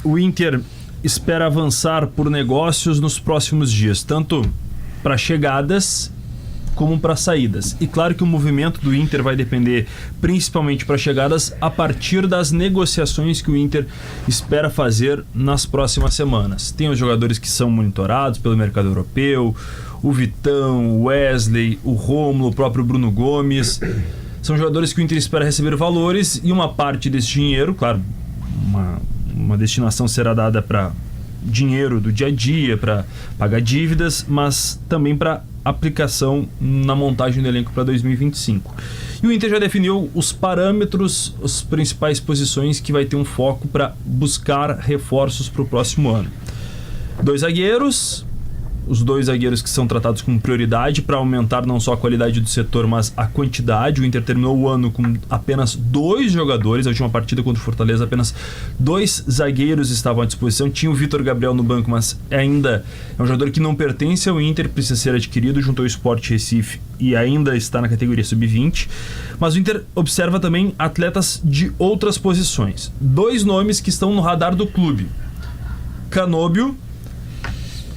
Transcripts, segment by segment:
o Inter espera avançar por negócios nos próximos dias, tanto para chegadas como para saídas. E claro que o movimento do Inter vai depender principalmente para chegadas a partir das negociações que o Inter espera fazer nas próximas semanas. Tem os jogadores que são monitorados pelo mercado europeu, o Vitão, o Wesley, o Rômulo, o próprio Bruno Gomes. São jogadores que o Inter espera receber valores e uma parte desse dinheiro, claro, uma destinação será dada para dinheiro do dia a dia, para pagar dívidas, mas também para aplicação na montagem do elenco para 2025. E o Inter já definiu os parâmetros, as principais posições que vai ter um foco para buscar reforços para o próximo ano. 2 zagueiros, os 2 zagueiros que são tratados como prioridade para aumentar não só a qualidade do setor, mas a quantidade. O Inter terminou o ano com apenas 2 jogadores. A última partida contra o Fortaleza, apenas 2 zagueiros estavam à disposição. Tinha o Vitor Gabriel no banco, mas ainda é um jogador que não pertence ao Inter, precisa ser adquirido junto ao Sport Recife e ainda está na categoria sub-20. Mas o Inter observa também atletas de outras posições. 2 nomes que estão no radar do clube: Canóbio,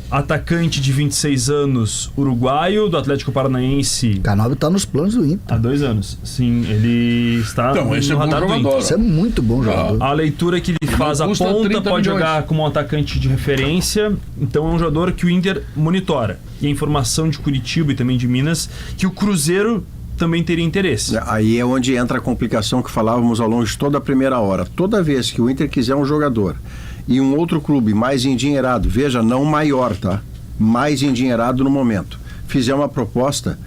atacante de 26 anos, uruguaio, do Atlético Paranaense. Canóbio está nos planos do Inter. Há 2 anos. Sim, ele está no radar do Inter. Isso é muito bom jogador. A leitura que ele faz, a ponta, pode jogar como um atacante de referência. Então é um jogador que o Inter monitora. E a informação de Curitiba e também de Minas, que o Cruzeiro também teria interesse. Aí é onde entra a complicação que falávamos ao longo de toda a primeira hora. Toda vez que o Inter quiser um jogador e um outro clube mais endinheirado, veja, não maior, tá? Mais endinheirado no momento, fizer uma proposta,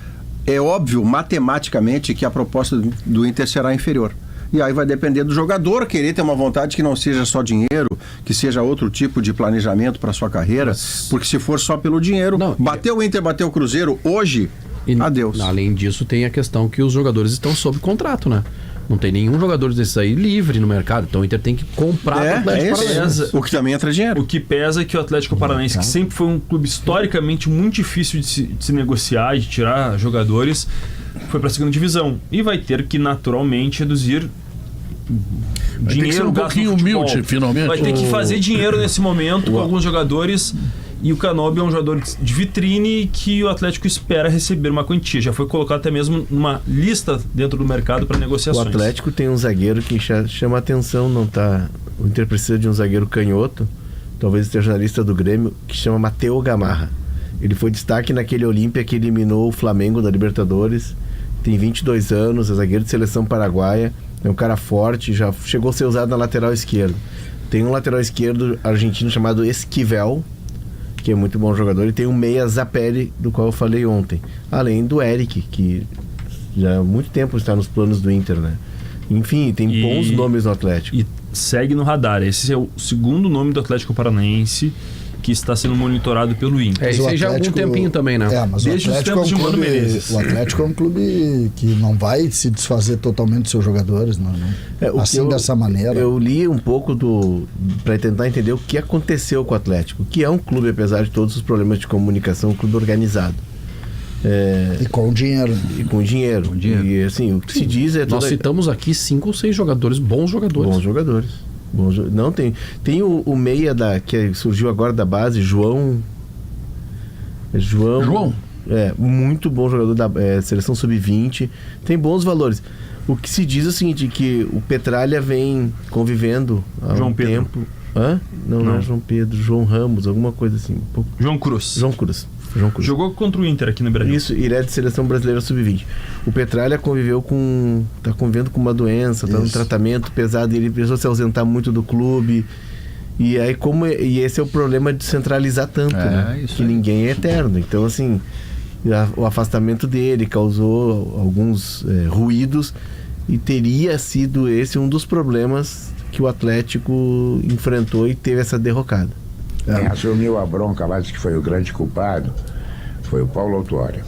é óbvio matematicamente que a proposta do Inter será inferior. E aí vai depender do jogador querer ter uma vontade que não seja só dinheiro, que seja outro tipo de planejamento para sua carreira, porque se for só pelo dinheiro, bateu o Inter, bateu o Cruzeiro, hoje, adeus. Além disso, tem a questão que os jogadores estão sob contrato, né? Não tem nenhum jogador desses aí livre no mercado. Então o Inter tem que comprar o Atlético Paranaense. O que também entra dinheiro. O que pesa é que o Atlético Paranaense, que sempre foi um clube historicamente muito difícil de se negociar, de tirar jogadores, foi para a segunda divisão. E vai ter que naturalmente reduzir dinheiro, um pouquinho humilde, finalmente. Vai ter que fazer dinheiro nesse momento com alguns jogadores. E o Canóbio é um jogador de vitrine que o Atlético espera receber uma quantia. Já foi colocado até mesmo numa lista dentro do mercado para negociações. O Atlético tem um zagueiro que chama atenção, não tá? O Inter precisa de um zagueiro canhoto, talvez esteja na lista do Grêmio, que chama Mateu Gamarra. Ele foi destaque naquele Olímpia que eliminou o Flamengo da Libertadores. Tem 22 anos, é zagueiro de seleção paraguaia, é um cara forte, já chegou a ser usado na lateral esquerda. Tem um lateral esquerdo argentino chamado Esquivel, que é muito bom jogador, e tem o meia Zapelli, do qual eu falei ontem. Além do Eric, que já há muito tempo está nos planos do Inter, né? Enfim, tem bons nomes no Atlético. E segue no radar. Esse é o segundo nome do Atlético Paranaense que está sendo monitorado pelo Inter. Isso aí já há algum tempinho também, né? Mas desde os tempos de Mano Menezes. O Atlético é um clube que não vai se desfazer totalmente dos seus jogadores, dessa maneira. Eu li um pouco para tentar entender o que aconteceu com o Atlético, que é um clube, apesar de todos os problemas de comunicação, um clube organizado. E com dinheiro. E com dinheiro. E assim, o que se diz é... Nós citamos aqui 5 ou 6 jogadores, bons jogadores. Bons jogadores. Não, tem o meia que surgiu agora da base, João. Muito bom jogador da seleção sub-20, tem bons valores. O que se diz é o seguinte, que o Petralha vem convivendo há um tempo. Não é João Pedro, João Ramos, alguma coisa assim. João Cruz. Jogou contra o Inter aqui no Brasil. Isso, ele é de seleção brasileira sub-20. O Petralha tá convivendo com uma doença, tá num tratamento pesado, e ele precisou se ausentar muito do clube. E aí e esse é o problema de centralizar tanto, né? Que ninguém é eterno. Então, assim, o afastamento dele causou alguns ruídos, e teria sido esse um dos problemas que o Atlético enfrentou e teve essa derrocada. Quem assumiu a bronca lá, disse que foi o grande culpado, foi o Paulo Autuori.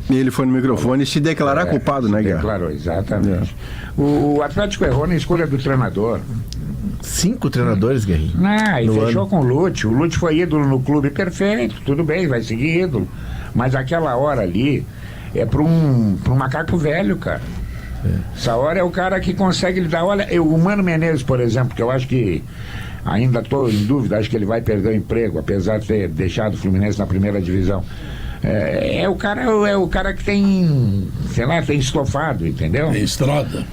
E ele foi no microfone se declarar culpado, né, Guerra? Declarou, exatamente. O Atlético errou na escolha do treinador. 5 treinadores, Guerrinho? E fechou com o Lute. O Lute foi ídolo no clube, perfeito, tudo bem, vai seguir ídolo. Mas aquela hora ali é para um macaco velho, cara. Essa hora é o cara que consegue lhe dar. Olha, o Mano Menezes, por exemplo, que eu acho que ainda estou em dúvida, acho que ele vai perder o emprego, apesar de ter deixado o Fluminense na primeira divisão. É o cara que tem, sei lá, tem estofado, entendeu? Tem estrada.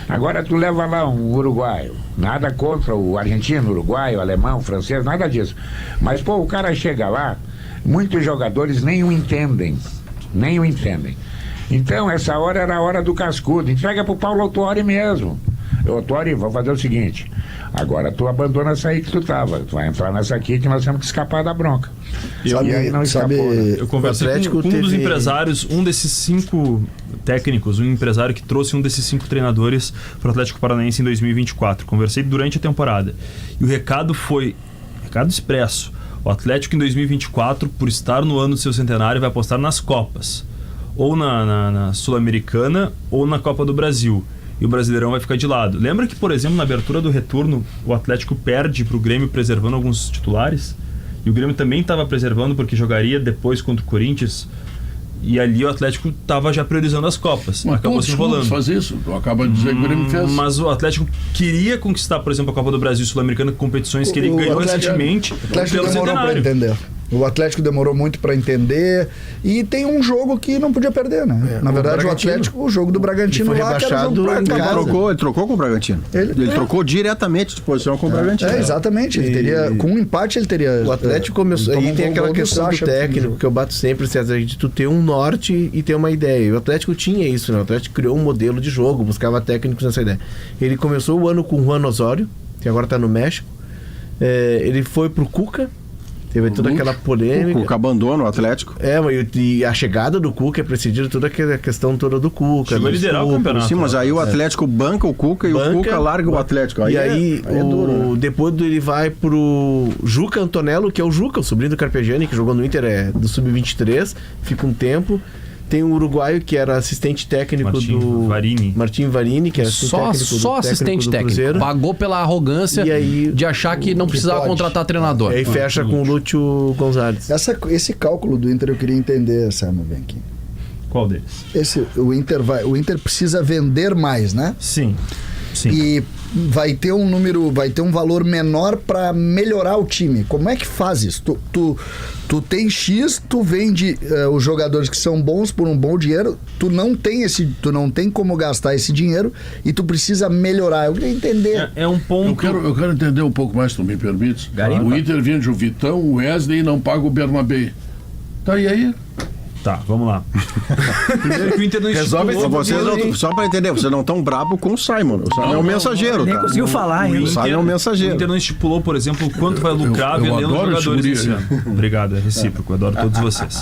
Agora tu leva lá um uruguaio, nada contra o argentino, uruguaio, alemão, francês, nada disso. Mas, pô, o cara chega lá, muitos jogadores nem o entendem. Então, essa hora era a hora do cascudo. Entrega pro Paulo Autuori mesmo. Autuori, vou fazer o seguinte: agora tu abandona essa aí que tu tava. Tu vai entrar nessa aqui que nós temos que escapar da bronca. E aí não escapou. Né? Eu conversei com um dos empresários, um desses 5 técnicos, um empresário que trouxe um desses 5 treinadores para o Atlético Paranaense em 2024. Conversei durante a temporada. E o recado foi, recado expresso: o Atlético em 2024, por estar no ano do seu centenário, vai apostar nas Copas. Ou na Sul-Americana ou na Copa do Brasil. E o Brasileirão vai ficar de lado. Lembra que, por exemplo, na abertura do retorno, o Atlético perde para o Grêmio preservando alguns titulares? E o Grêmio também estava preservando porque jogaria depois contra o Corinthians. E ali o Atlético estava já priorizando as Copas. Mas acabou se enrolando. Faz isso. Tu acaba de dizer que o Grêmio fez. Mas o Atlético queria conquistar, por exemplo, a Copa do Brasil e Sul-Americana, competições que ele ganhou recentemente. O Atlético pelo demorou para entender. O Atlético demorou muito para entender. E tem um jogo que não podia perder, né? Na verdade, o Atlético, o jogo do Bragantino lá, que era o jogo pra casa. Ele trocou com o Bragantino. Ele trocou diretamente de posição com o Bragantino. Exatamente. Ele teria, com um empate, ele teria. O Atlético começou. Aí tem aquela questão do técnico, que eu bato sempre, César, de tu ter um norte e ter uma ideia. E o Atlético tinha isso, né? O Atlético criou um modelo de jogo, buscava técnicos nessa ideia. Ele começou o ano com o Juan Osorio, que agora está no México. Ele foi pro Cuca. Teve toda aquela polêmica. O Cuca abandona o Atlético. E a chegada do Cuca é precedida toda aquela questão toda do Cuca. Chegou a liderar o campeonato. Sim, mas aí o Atlético banca o Cuca e o Cuca larga o Atlético. Aí é duro, né? Depois ele vai pro Juca Antonello, que é o Juca, o sobrinho do Carpegiani, que jogou no Inter do Sub-23, fica um tempo. Tem um uruguaio que era assistente técnico Martim Varini, que era assistente técnico. Pagou pela arrogância de achar que não precisava contratar treinador. E aí fecha com o Lúcio Gonzalez. Esse cálculo do Inter eu queria entender, Samuel, vem aqui. Qual deles? O Inter precisa vender mais, né? Sim. E vai ter um número, vai ter um valor menor para melhorar o time. Como é que faz isso? Tu tem X, tu vende os jogadores que são bons por um bom dinheiro, tu não tem como gastar esse dinheiro e tu precisa melhorar. Eu queria entender. É um ponto. Eu quero entender um pouco mais, se tu me permite. O Inter vende o Vitão, o Wesley e não paga o Bernabé. Tá, e aí? Tá, vamos lá. Primeiro que o Inter não estipulou... Só para entender, vocês não estão bravos com o Simon. O Simon é um mensageiro. Nem conseguiu falar ainda. O Simon é um mensageiro. O Inter não estipulou, por exemplo, quanto vai lucrar vendendo jogadores esse ano. Obrigado, é recíproco. Adoro todos vocês.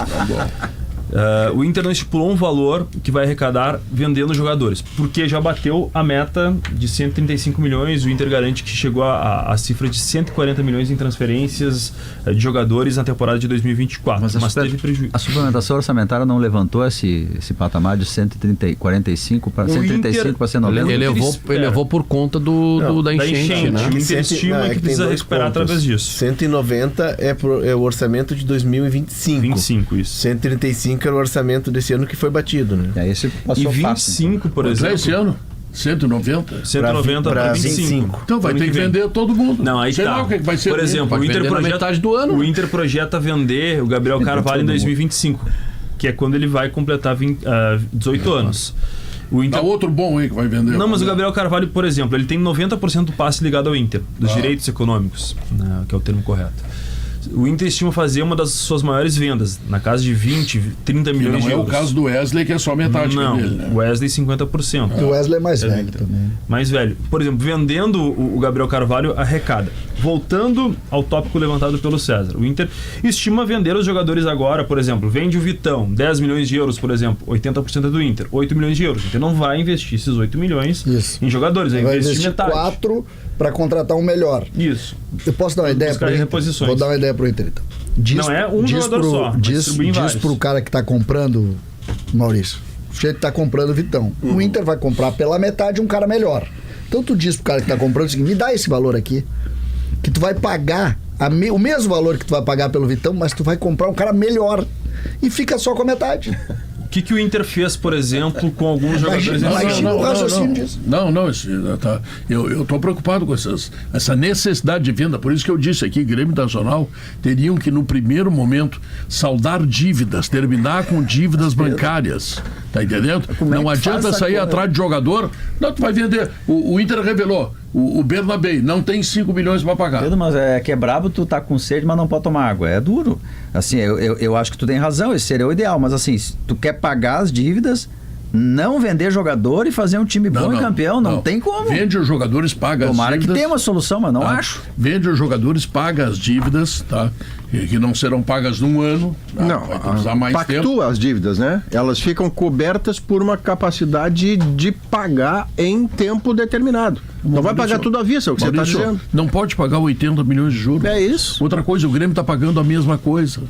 O Inter não estipulou um valor que vai arrecadar vendendo jogadores, porque já bateu a meta de 135 milhões. O Inter garante que chegou a cifra de 140 milhões em transferências de jogadores na temporada de 2024. Mas teve prejuízo. A suplementação orçamentária não levantou esse patamar de 145 para 135 para 190? Ele levou por conta da enchente, né? O Inter estima que precisa recuperar através disso. 190 é o orçamento de 2025. 25, isso. 135 era o orçamento desse ano que foi batido, né? Esse passou e 25, fácil, por exemplo. Esse ano? 190? 190 para 25. Então vai ter que vender todo mundo. Não, aí tá. O que vai ser. Por exemplo, o Inter projeta vender o Gabriel Carvalho em 2025, que é quando ele vai completar 18 anos. O Inter... outro bom aí que vai vender. Não, mas o Gabriel Carvalho, por exemplo, ele tem 90% do passe ligado ao Inter, dos direitos econômicos, né, que é o termo correto. O Inter estima fazer uma das suas maiores vendas, na casa de 20, 30 milhões de euros. Não é o caso do Wesley, que é só metade dele, né? O Wesley 50%. O Wesley é mais velho também. Mais velho. Por exemplo, vendendo o Gabriel Carvalho, arrecada. Voltando ao tópico levantado pelo César, o Inter estima vender os jogadores agora, por exemplo, vende o Vitão, 10 milhões de euros, por exemplo, 80% é do Inter, 8 milhões de euros. O Inter não vai investir esses 8 milhões em jogadores, vai investir metade. 4 para contratar um melhor. Isso. Eu posso dar uma ideia para ele? Vou dar uma ideia para o Inter, então. Não é um jogador só, diz para o cara que está comprando, Maurício, o jeito que está comprando o Vitão. O Inter vai comprar pela metade um cara melhor. Então tu diz pro cara que está comprando o seguinte: me dá esse valor aqui, que tu vai pagar o mesmo valor que tu vai pagar pelo Vitão, mas tu vai comprar um cara melhor e fica só com a metade. O que o Inter fez, por exemplo, com alguns jogadores... Eu estou preocupado com essa necessidade de venda. Por isso que eu disse aqui, Grêmio Nacional teriam que, no primeiro momento, saldar dívidas, terminar com dívidas bancárias. Tá entendendo? Não adianta sair atrás de jogador. Não, tu vai vender. O Inter revelou. O Bernabé não tem 5 milhões para pagar. Pedro, mas é que é brabo, tu tá com sede, mas não pode tomar água. É duro. Assim, eu acho que tu tem razão, esse seria o ideal. Mas assim, se tu quer pagar as dívidas, não vender jogador e fazer um time bom e campeão, não tem como. Vende os jogadores, paga as dívidas. Tomara que tenha uma solução, mas não acho. Vende os jogadores, paga as dívidas, tá? Que não serão pagas num ano. Tá? Não, vai usar mais pactua tempo. as dívidas, né? Elas ficam cobertas por uma capacidade de pagar em tempo determinado. Não vai pagar tudo à vista, é o que você está dizendo. Não pode pagar 80 milhões de juros. É isso. Outra coisa, o Grêmio está pagando a mesma coisa.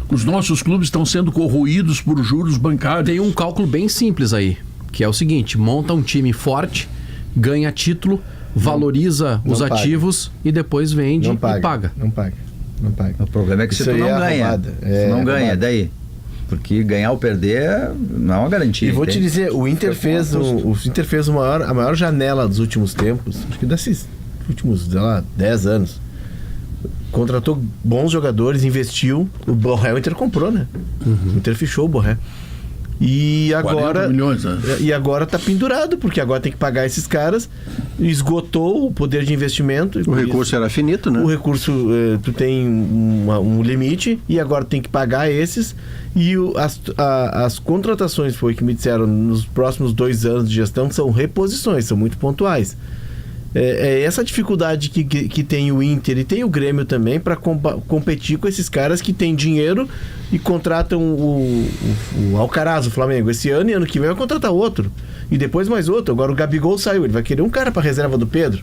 Os nossos clubes estão sendo corroídos por juros bancários. Tem um cálculo bem simples aí, que é o seguinte: monta um time forte, ganha título, valoriza os ativos e depois vende e paga. Não paga. O problema é que se tu não ganha, tu não ganha, daí? Porque ganhar ou perder não é uma garantia. E vou te dizer, o Inter fez a maior janela dos últimos tempos, acho que desses últimos, sei lá, 10 anos. Contratou bons jogadores, investiu. O Borré, o Inter comprou, né? O Inter fechou o Borré. E agora 40 milhões, né? E agora tá pendurado, porque agora tem que pagar esses caras. Esgotou o poder de investimento. O recurso era finito, né? O recurso, tu tem um limite e agora tem que pagar esses. E as contratações, foi que me disseram, nos próximos 2 anos de gestão, são reposições, são muito pontuais. É essa dificuldade que tem o Inter e tem o Grêmio também para competir com esses caras que têm dinheiro e contratam o Alcaraz, o Flamengo. Esse ano e ano que vem vai contratar outro. E depois mais outro. Agora o Gabigol saiu. Ele vai querer um cara para reserva do Pedro.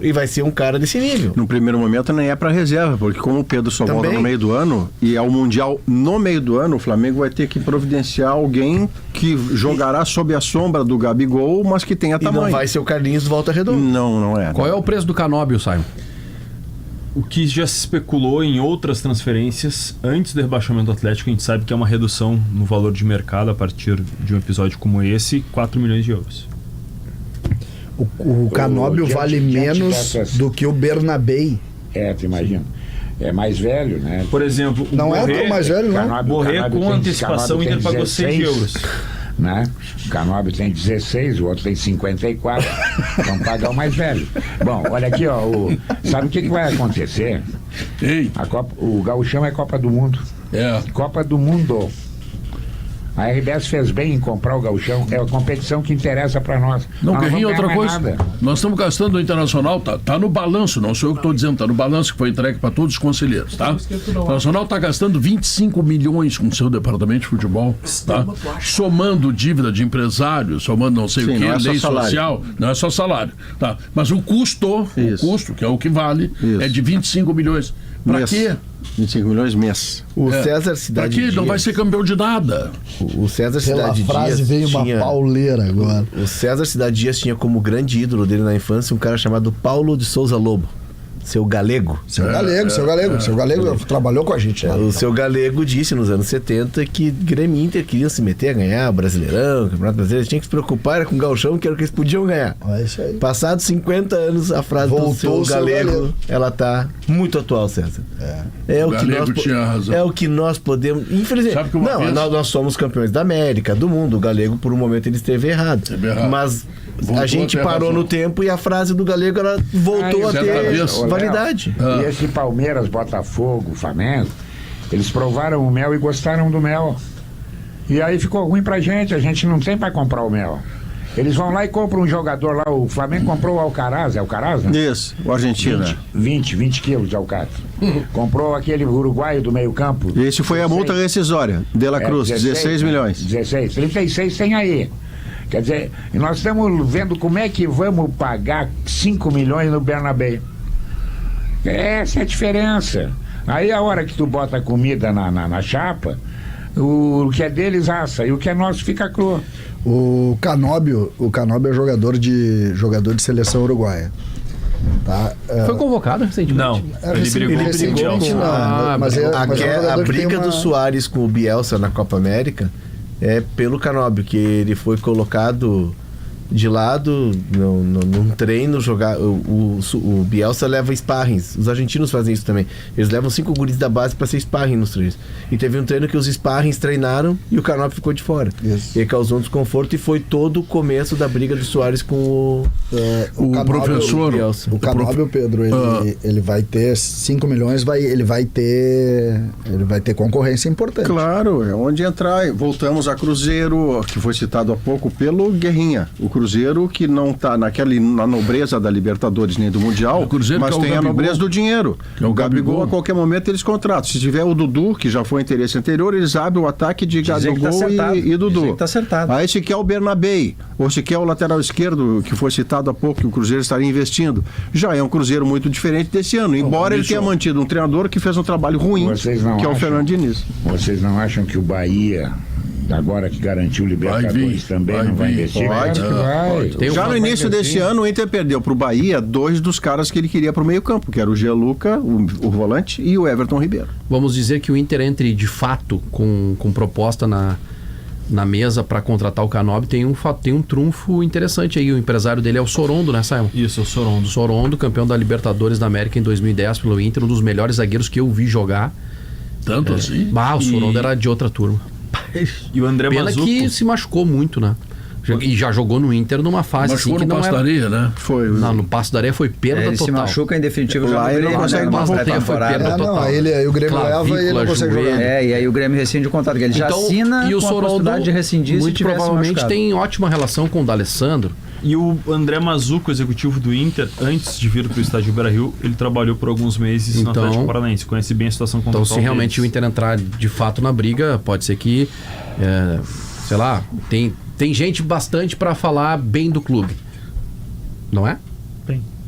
E vai ser um cara desse nível. No primeiro momento nem é para reserva, porque como o Pedro só volta no meio do ano e é o Mundial no meio do ano, o Flamengo vai ter que providenciar alguém que jogará sob a sombra do Gabigol, mas que tenha tamanho. E não vai ser o Carlinhos do Volta Redonda. Não é. Qual é o preço do Canóbio, Simon? O que já se especulou em outras transferências antes do rebaixamento do Atlético, a gente sabe que é uma redução no valor de mercado a partir de um episódio como esse, 4 milhões de euros. O Canóbio vale menos do que o Bernabé. Tu imagina. É mais velho, né? Por exemplo, não Borré, é mais velho, não. Borré com antecipação, o Inter pagou 6 euros. Né? O Canóbio tem 16, o outro tem 54. Vamos pagar o mais velho. Bom, olha aqui, ó. Sabe o que vai acontecer? O Gauchão é Copa do Mundo. Copa do Mundo. A RBS fez bem em comprar o Gauchão. É a competição que interessa para nós. Não, Guerrinho, outra coisa. Nós estamos gastando o Internacional, tá no balanço, não sou eu que estou dizendo, tá no balanço que foi entregue para todos os conselheiros, tá? O Internacional está gastando 25 milhões com o seu departamento de futebol, tá? Somando dívida de empresário, somando não sei o que, lei social, não é só salário, tá? Mas o custo, que é o que vale, é de 25 milhões. Para quê? 25 milhões mês. O César Cidade Dias. Não vai ser campeão de nada. O César Cidade Dias veio uma pauleira agora. O César Cidade Dias tinha como grande ídolo dele na infância um cara chamado Paulo de Souza Lobo. Seu Galego. Seu Galego trabalhou com a gente. O seu Galego disse nos anos 70 que Grêmio e Inter queriam se meter a ganhar o Brasileirão, o Campeonato Brasileiro, eles tinham que se preocupar com o Gauchão, que era o que eles podiam ganhar. É isso aí. Passados 50 anos, a frase do seu Galego, ela tá muito atual, César. É o que nós podemos. Infelizmente. Nós somos campeões da América, do mundo. O Galego, por um momento, ele esteve errado. Mas a gente parou no tempo e a frase do Galego ela voltou a ter validade. E esse Palmeiras, Botafogo, Flamengo, eles provaram o mel e gostaram do mel. E aí ficou ruim pra gente, a gente não tem pra comprar o mel. Eles vão lá e compram um jogador lá, o Flamengo comprou o Alcaraz, né? Isso, o argentino. 20 quilos de Alcaraz. Comprou aquele uruguaio do meio campo. Esse foi 16. A multa rescisória, De La Cruz, 16 milhões. 16, 36 tem aí. Quer dizer, nós estamos vendo como é que vamos pagar 5 milhões no Bernabé. Essa é a diferença. Aí a hora que tu bota a comida na chapa, o que é deles assa e o que é nosso fica cru. O Canóbio é jogador de seleção uruguaia. Tá? Foi convocado recentemente? Não, ele brigou com o recentemente Chelsea. não, mas é um A jogador que tem briga uma- do Soares com o Bielsa na Copa América é pelo Canóbio, que ele foi colocado de lado num treino jogar. O Bielsa leva sparrings. Os argentinos fazem isso também. Eles levam 5 guris da base para ser sparring nos treinos. E teve um treino que os sparrings treinaram e o Canóbio ficou de fora. Isso. E aí causou um desconforto e foi todo o começo da briga do Soares com o O professor. Bielsa. O Canóbio, Pedro, ele vai ter 5 milhões, ele vai ter concorrência importante. Claro, é onde entrar. Voltamos a Cruzeiro, que foi citado há pouco pelo Guerrinha. O Cruzeiro que não está na nobreza da Libertadores nem do Mundial, O Cruzeiro mas que é o tem a Gabigol. nobreza do dinheiro. Que é o Gabigol. A qualquer momento eles contratam. Se tiver o Dudu, que já foi interesse anterior, eles abrem o ataque de Dizem que tá Gabigol acertado. e Dudu. Dizem que tá acertado. Aí se quer o Bernabei, ou se quer o lateral esquerdo, que foi citado há pouco, que o Cruzeiro estaria investindo, já é um Cruzeiro muito diferente desse ano, embora ele tenha mantido um treinador que fez um trabalho ruim, Vocês não que é o acham? Fernando Diniz. Vocês não acham que o Bahia, agora que garantiu o Libertadores, também não vai vir. investir? Pode. Claro que vai. Tem um- Já no início desse ano, o Inter perdeu para o Bahia 2 dos caras que ele queria para o meio-campo, que era o Gianluca, o volante, e o Everton Ribeiro. Vamos dizer que o Inter entre de fato com proposta na mesa para contratar o Canóbio, tem um trunfo interessante aí. O empresário dele é o Sorondo, né, Simon? Isso, o Sorondo. Sorondo, campeão da Libertadores da América em 2010 pelo Inter, um dos melhores zagueiros que eu vi jogar. Tanto assim. O Sorondo era de outra turma. E o André Pena Mazzucco. que se machucou muito, né? E já jogou no Inter numa fase Machucou assim que no não era... Pastaria, né? Foi. Não, no Passo da Areia foi perda Ele se total. machuca em definitivo já Lá no ele não Grêmio, consegue né? mais Na voltar. temporada. Foi perda Não, total. aí o Grêmio leva e ele não consegue joelho. jogar. É, e aí o Grêmio rescinde o contrato, que ele já assina e o com a Sorondo possibilidade de rescindir se muito tivesse provavelmente machucado. tem ótima relação com o D'Alessandro. E o André Mazzucco, executivo do Inter, antes de vir para o estádio Beira-Rio, ele trabalhou por alguns meses no Então- Atlético Paranaense, conhece bem a situação contratual Então, se realmente o deles. Inter entrar de fato na briga, pode ser que, sei lá, tem gente bastante para falar bem do clube. Não é? Tem.